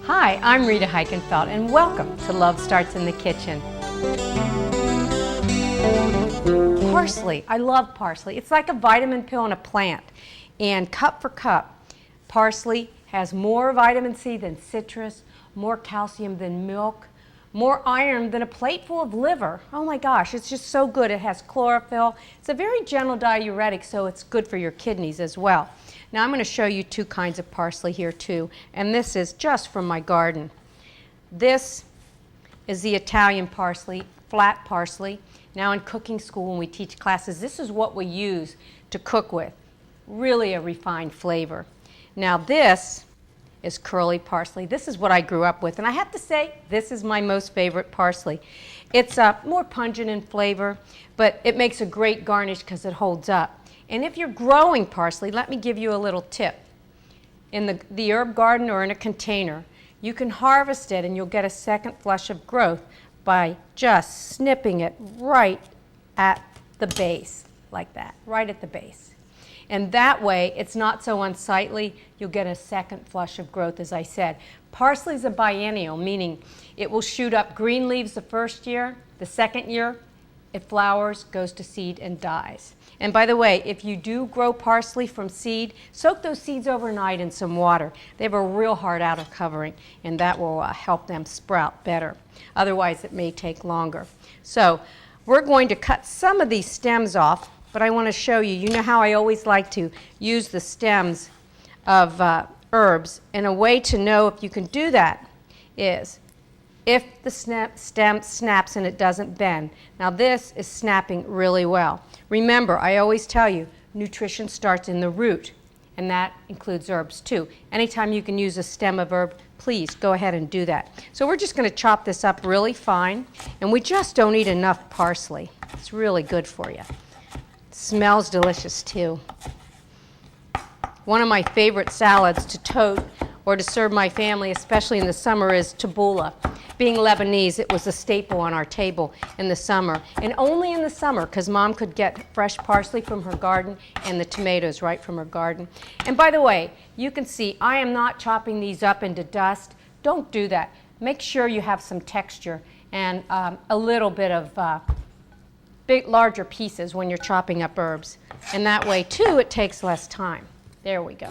Hi, I'm Rita Heikenfeld, and welcome to Love Starts in the Kitchen. Parsley. I love parsley. It's like a vitamin pill in a plant. And cup for cup, parsley has more vitamin C than citrus, more calcium than milk, more iron than a plateful of liver. Oh my gosh, it's just so good. It has chlorophyll. It's a very gentle diuretic, so it's good for your kidneys as well. Now I'm going to show you two kinds of parsley here too, and this is just from my garden. This is the Italian parsley, flat parsley. Now in cooking school when we teach classes, this is what we use to cook with. Really a refined flavor. Now this is curly parsley. This is what I grew up with, and I have to say this is my most favorite parsley. It's more pungent in flavor, but it makes a great garnish because it holds up. And if you're growing parsley, let me give you a little tip. In the herb garden or in a container, you can harvest it and you'll get a second flush of growth by just snipping it right at the base, like that, right at the base. And that way, it's not so unsightly. You'll get a second flush of growth, as I said. Parsley is a biennial, meaning it will shoot up green leaves the first year. The second year, it flowers, goes to seed, and dies. And by the way, if you do grow parsley from seed, soak those seeds overnight in some water. They have a real hard outer covering, and that will help them sprout better. Otherwise, it may take longer. So we're going to cut some of these stems off, but I want to show you. You know how I always like to use the stems of herbs, and a way to know if you can do that is if the stem snaps and it doesn't bend. Now this is snapping really well. Remember, I always tell you, nutrition starts in the root, and that includes herbs too. Anytime you can use a stem of herb, please go ahead and do that. So we're just going to chop this up really fine, and we just don't eat enough parsley. It's really good for you. It smells delicious too. One of my favorite salads to tote or to serve my family, especially in the summer, is tabbouleh. Being Lebanese, it was a staple on our table in the summer. And only in the summer, because Mom could get fresh parsley from her garden and the tomatoes right from her garden. And by the way, you can see I am not chopping these up into dust. Don't do that. Make sure you have some texture and a little bit of larger pieces when you're chopping up herbs. And that way, too, it takes less time. There we go.